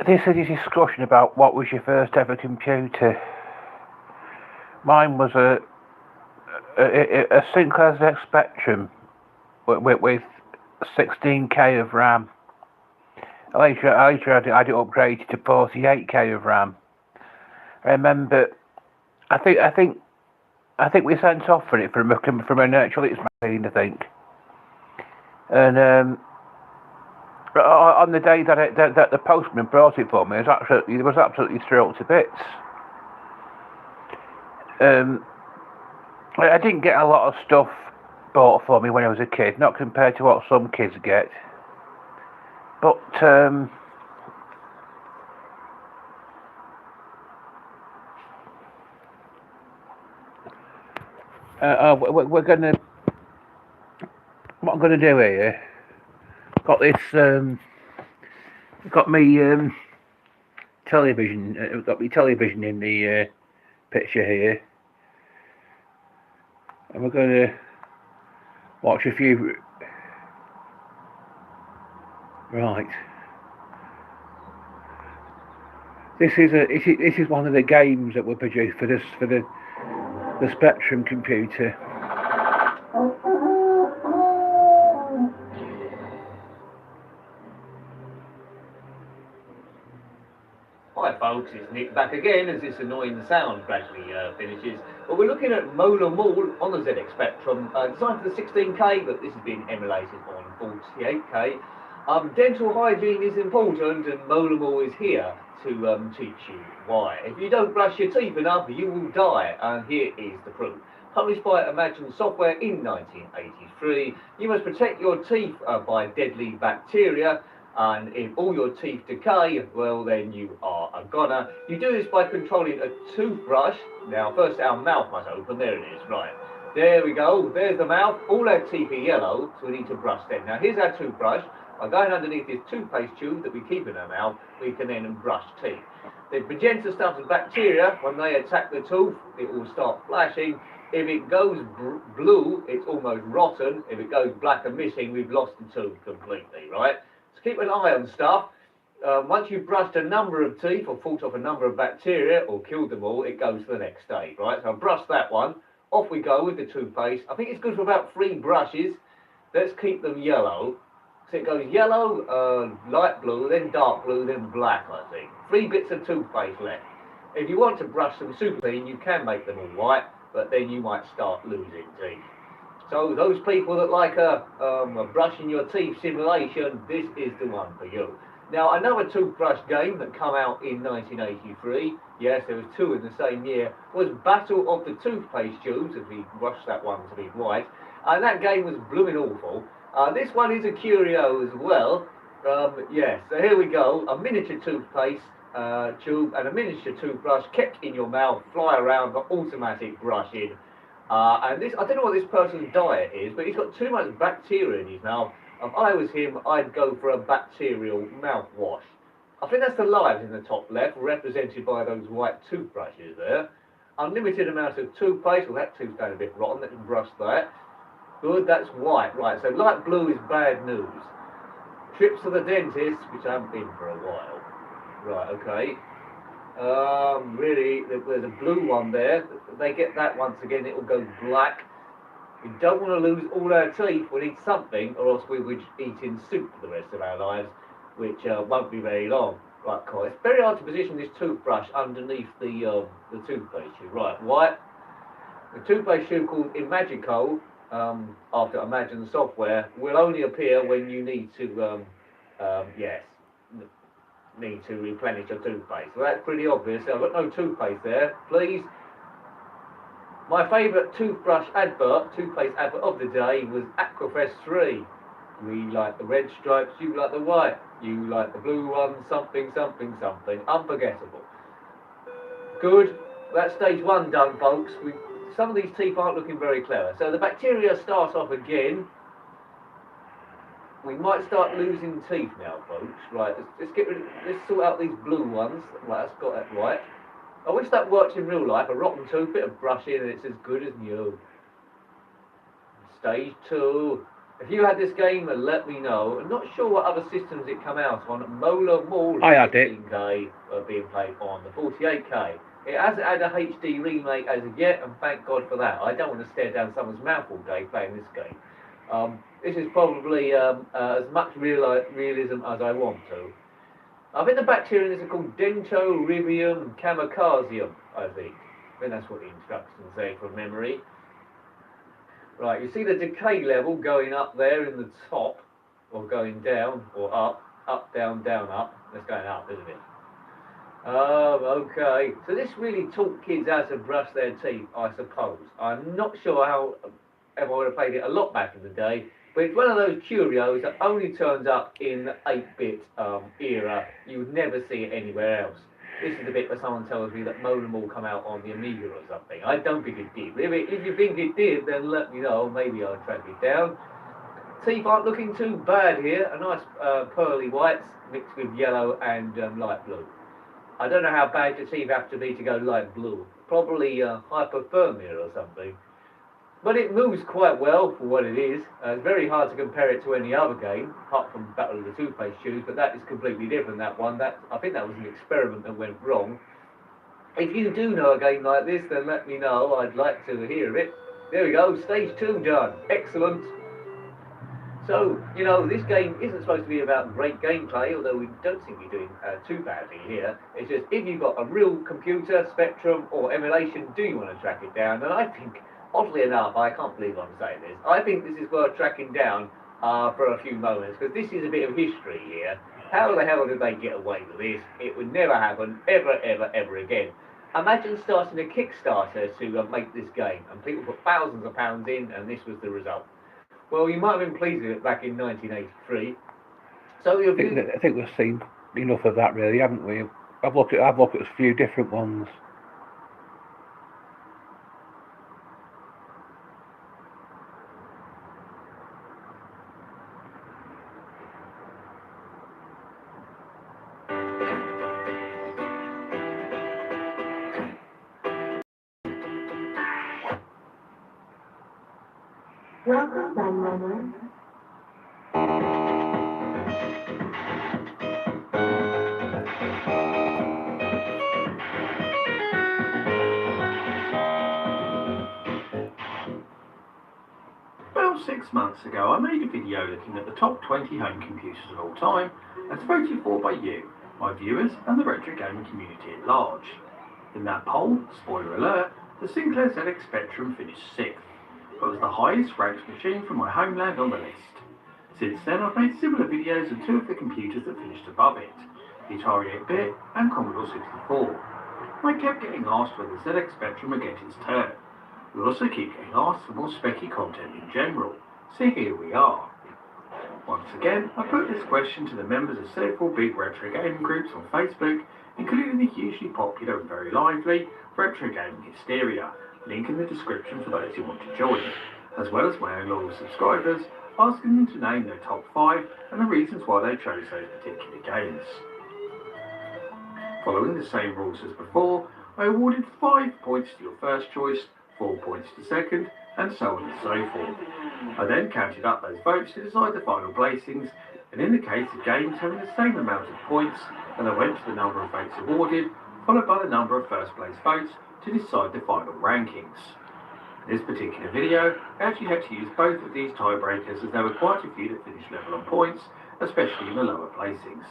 this is a discussion about what was your first ever computer. Mine was a Sinclair ZX Spectrum with 16k of RAM. Later I had it upgraded to 48k of RAM. I remember, I think we sent off for it from a Naturalist magazine, I think. And on the day that the postman brought it for me, it was absolutely thrilled to bits. I didn't get a lot of stuff bought for me when I was a kid, not compared to what some kids get. But we're gonna. What I'm gonna do here? Got this. Got me television. Got me television in the picture here, and we're gonna watch a few. Right. This is one of the games that were produced for the Spectrum computer. Hi folks, it's Nick back again as this annoying sound gradually finishes. Well, we're looking at Molar Mall on the ZX Spectrum, designed for the 16K, but this has been emulated on 48K. Dental hygiene is important, and Molar Mall is here to teach you why. If you don't brush your teeth enough, you will die, and here is the proof. Published by Imagine Software in 1983, you must protect your teeth by deadly bacteria, and if all your teeth decay, well then you are a goner. You do this by controlling a toothbrush. Now first our mouth must open, there it is, right. There we go, there's the mouth, all our teeth are yellow, so we need to brush them. Now here's our toothbrush. By going underneath this toothpaste tube that we keep in our mouth, we can then brush teeth. The magenta stuff is bacteria. When they attack the tooth, it will start flashing. If it goes blue, it's almost rotten. If it goes black and missing, we've lost the tooth completely, right? So keep an eye on stuff. Once you've brushed a number of teeth or fought off a number of bacteria or killed them all, it goes to the next stage, right? So I've brushed that one. Off we go with the toothpaste. I think it's good for about 3 brushes. Let's keep them yellow. So it goes yellow, light blue, then dark blue, then black, I think. 3 bits of toothpaste left. If you want to brush them super clean, you can make them all white, but then you might start losing teeth. So those people that like a brushing your teeth simulation, this is the one for you. Now another toothbrush game that came out in 1983, yes there was 2 in the same year, was Battle of the Toothpaste Tubes, if we brushed that one to be white, and that game was blooming awful. This one is a curio as well. Yes, so here we go, a miniature toothpaste tube and a miniature toothbrush kept in your mouth, fly around, got automatic brushing. And this, I don't know what this person's diet is, but he's got too much bacteria in his mouth. If I was him, I'd go for a bacterial mouthwash. I think that's the lives in the top left, represented by those white toothbrushes there. Unlimited amount of toothpaste, well that tooth's going a bit rotten, let's brush that. Good, that's white, right, so light blue is bad news. Trips to the dentist, which I haven't been for a while. Right, okay. Really, there's a blue one there. If they get that once again, it will go black. We don't want to lose all our teeth. We need something, or else we'll be eating soup for the rest of our lives, which won't be very long. Right, cool. It's very hard to position this toothbrush underneath the toothpaste tube. Right, white. The toothpaste tube called Imagico, after Imagine Software, will only appear when you need to, need to replenish your toothpaste. So that's pretty obvious. I've got no toothpaste there. Please. My favourite toothpaste advert of the day was Aquafresh 3. We like the red stripes, you like the white. You like the blue one, something, something, something. Unforgettable. Good. That's stage 1 done, folks. Some of these teeth aren't looking very clever. So the bacteria starts off again. We might start losing teeth now, folks. Right, let's sort out these blue ones. Right, that's got that right. I wish that worked in real life. A rotten tooth, bit of brushing, and it's as good as new. Stage 2. If you had this game, let me know. I'm not sure what other systems it come out on. Mola Mall I had it. 16K being played on the 48K. It hasn't had a HD remake as of yet, and thank God for that. I don't want to stare down someone's mouth all day playing this game. This is probably as much realism as I want to. I think the bacterium is called Dentorivium kamikazeum, I think. I think that's what the instructions say from memory. Right, you see the decay level going up there in the top, or going down, or up, down, up. That's going up, isn't it? Okay. So this really taught kids how to brush their teeth, I suppose. I'm not sure how if I would have played it a lot back in the day, but it's one of those curios that only turns up in the 8-bit era. You would never see it anywhere else. This is the bit where someone tells me that Mola will come out on the Amiga or something. I don't think it did. If you think it did, then let me know. Maybe I'll track it down. Teeth aren't looking too bad here. A nice pearly whites mixed with yellow and light blue. I don't know how bad your teeth have to be to go light blue. Probably hypothermia or something. But it moves quite well for what it is. It's very hard to compare it to any other game, apart from Battle of the Toothpaste Tubes, but that is completely different, that one. I think that was an experiment that went wrong. If you do know a game like this, then let me know. I'd like to hear of it. There we go, stage 2 done. Excellent. So, you know, this game isn't supposed to be about great gameplay, although we don't seem to be doing too badly here. It's just, if you've got a real computer, Spectrum, or emulation, do you want to track it down? And I think, oddly enough, I can't believe I'm saying this, I think this is worth tracking down for a few moments, because this is a bit of history here. How the hell did they get away with this? It would never happen, ever, ever, ever again. Imagine starting a Kickstarter to make this game, and people put thousands of pounds in, and this was the result. Well, you might have been pleased with it back in 1983. So I think we've seen enough of that, really, haven't we? I've looked at a few different ones. Welcome, Banana. About 6 months ago, I made a video looking at the top 20 home computers of all time, as voted for by you, my viewers, and the retro gaming community at large. In that poll, spoiler alert, the Sinclair ZX Spectrum finished 6th. It was the highest ranked machine from my homeland on the list. Since then, I've made similar videos of 2 of the computers that finished above it, the Atari 8-bit and Commodore 64. I kept getting asked when the ZX Spectrum would get its turn. We also keep getting asked for more specky content in general, so here we are. Once again, I put this question to the members of several big retro gaming groups on Facebook, including the hugely popular and very lively Retro Gaming Hysteria, link in the description for those who want to join, as well as my own loyal subscribers, asking them to name their top 5 and the reasons why they chose those particular games. Following the same rules as before, I awarded 5 points to your first choice, 4 points to second, and so on and so forth. I then counted up those votes to decide the final placings, and in the case of games having the same amount of points, then I went to the number of votes awarded, followed by the number of first place votes to decide the final rankings. In this particular video, I actually had to use both of these tiebreakers as there were quite a few that finished level on points, especially in the lower placings.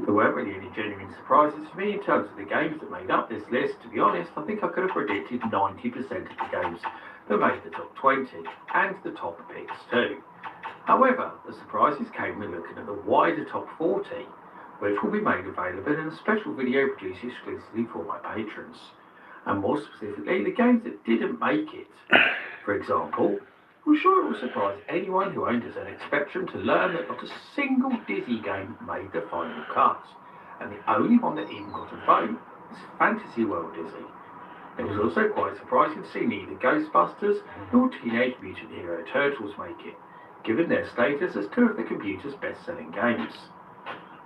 There weren't really any genuine surprises for me in terms of the games that made up this list. To be honest, I think I could have predicted 90% of the games that made the top 20, and the top picks too. However, the surprises came when looking at the wider top 40, which will be made available in a special video produced exclusively for my patrons. And more specifically, the games that didn't make it. For example, I'm sure it will surprise anyone who owned a ZX Spectrum to learn that not a single Dizzy game made the final cut, and the only one that even got a vote was Fantasy World Dizzy. It was also quite surprising to see neither Ghostbusters nor Teenage Mutant Hero Turtles make it, given their status as 2 of the computer's best-selling games.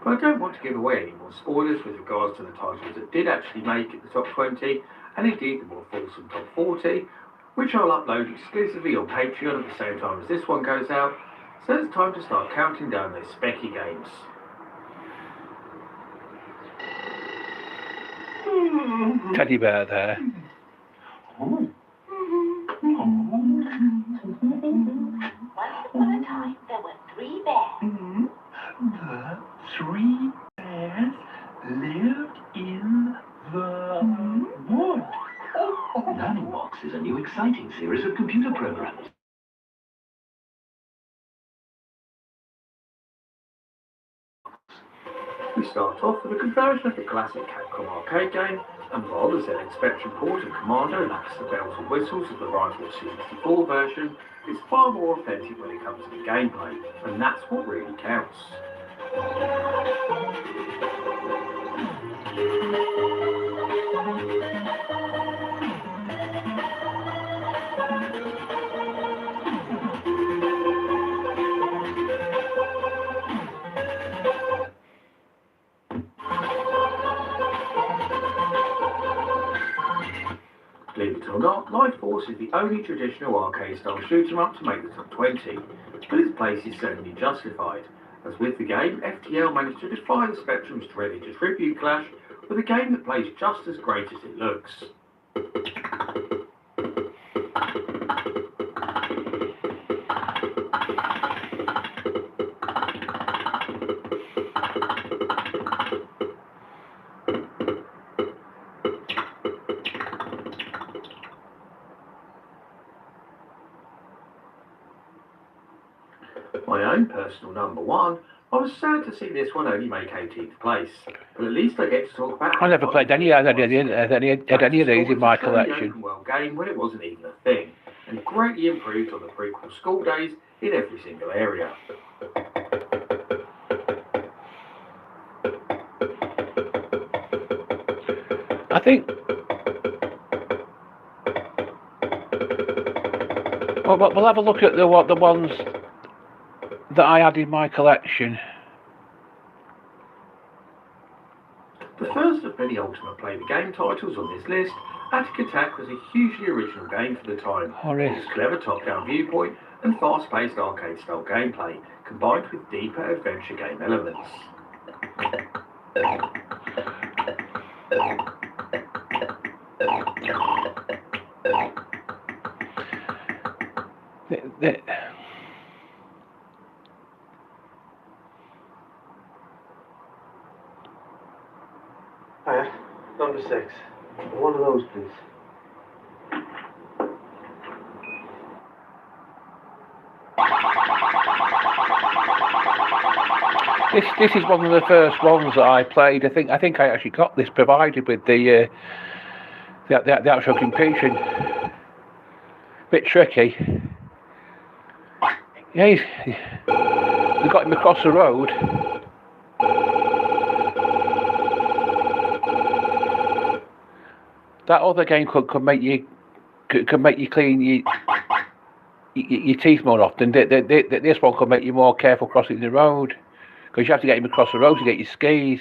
But I don't want to give away any more spoilers with regards to the titles that did actually make it the top 20, and indeed the more fulsome top 40, which I'll upload exclusively on Patreon at the same time as this one goes out, so it's time to start counting down those specky games. Teddy bear there. Once upon a time, there were 3 bears. The 3 bears lived in the wood. Nanobox is a new exciting series of computer programs. We start off with a conversion of the classic Capcom arcade game, and while the ZX Spectrum port and Commando lacks the bells and whistles of the rival C64 version, it's far more authentic when it comes to the gameplay, and that's what really counts. Believe it or not, Life Force is the only traditional arcade-style shoot-'em-up to make the top 20, but its place is certainly justified, as with the game, FTL managed to defy the Spectrum's dreaded tribute clash with a game that plays just as great as it looks. My own personal number 1, I was sad to see this one only make 18th place, but at least I get to talk about. I never played any of these in my collection. Open world game when it wasn't even a thing, and greatly improved on the prequel school days in every single area. I think. Well, we'll have a look at the ones that I had in my collection. The first of many Ultimate Play the Game titles on this list, Attic Attack was a hugely original game for the time. Its clever top-down viewpoint and fast-paced arcade-style gameplay, combined with deeper adventure game elements. Number 6. One of those, please. This is one of the first ones that I played. I think I actually got this provided with the actual computer. Bit tricky. Yeah, they got him across the road. That other game could make you clean your teeth more often. This one could make you more careful crossing the road, because you have to get him across the road to get your skis.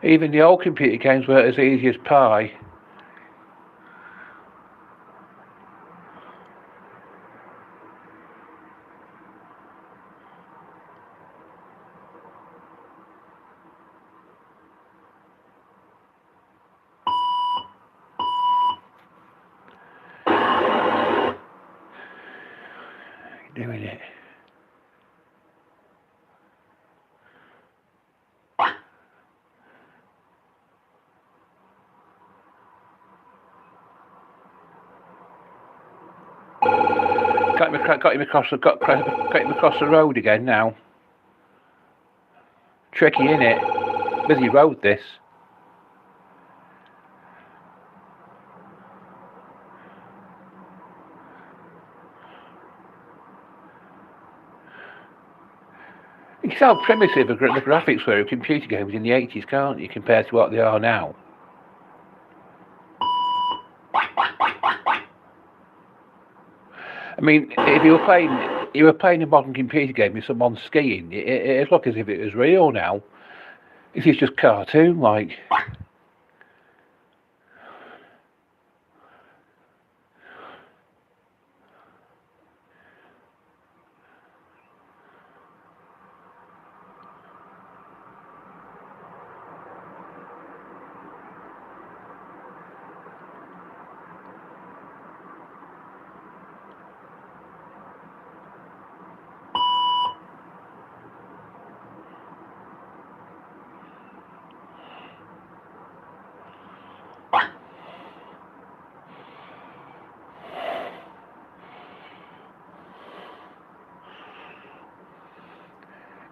Even the old computer games were as easy as pie. Doing it. Got him across the road again now. Tricky, innit? Busy road this. You can tell how primitive the graphics were in computer games in the 80s, can't you, compared to what they are now? mean, if you were playing a modern computer game with someone skiing, it looked as if it was real now. This is just cartoon like.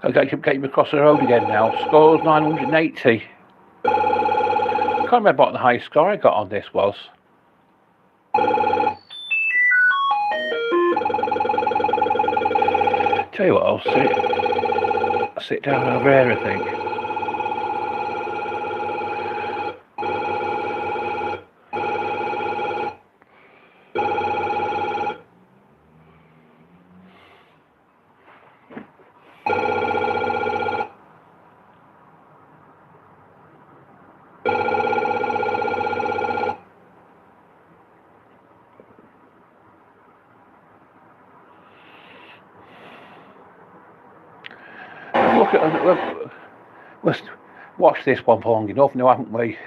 Okay, came across the road again now. Scores 980. Can't remember what the highest score I got on this was. Tell you what, I'll sit down over here, I think. We've watched this one for long enough now, haven't we?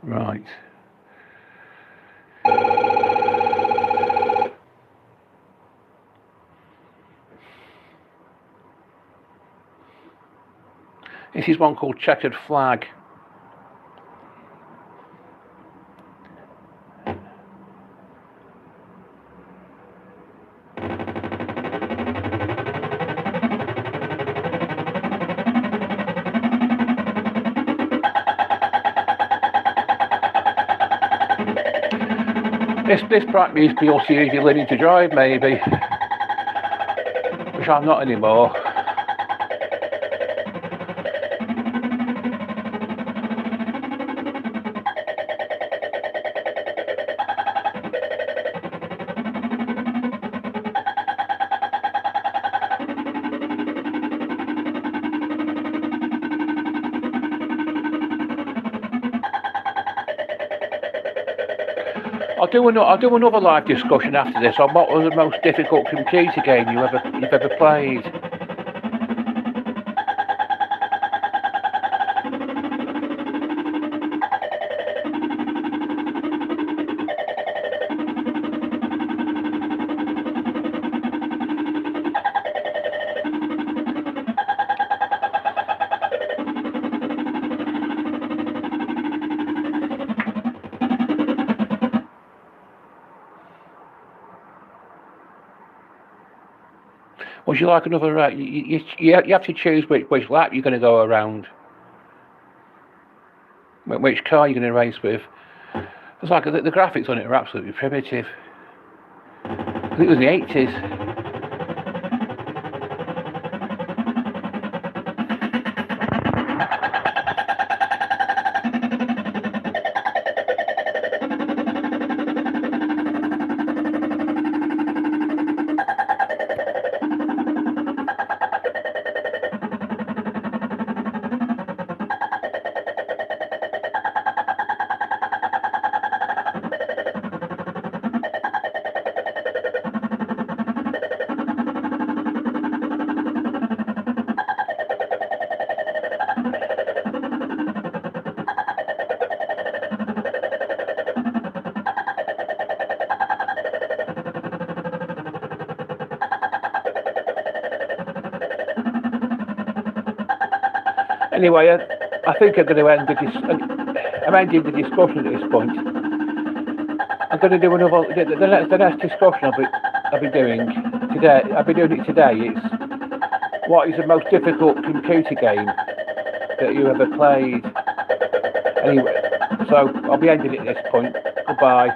Right. This is one called Checkered Flag. This might be you'll see if you're learning to drive, maybe, which I'm not anymore. I'll do another live discussion after this on what was the most difficult computer game you've ever played. Would you like another? You have to choose which lap you're going to go around. Which car you're going to race with. It's like the graphics on it are absolutely primitive. I think it was the 80s. Anyway, I think I'm going to end I'm ending the discussion at this point. I'm going to do another. The next discussion I'll be doing today. I'll be doing it today. It's what is the most difficult computer game that you ever played. Anyway, so I'll be ending it at this point. Goodbye.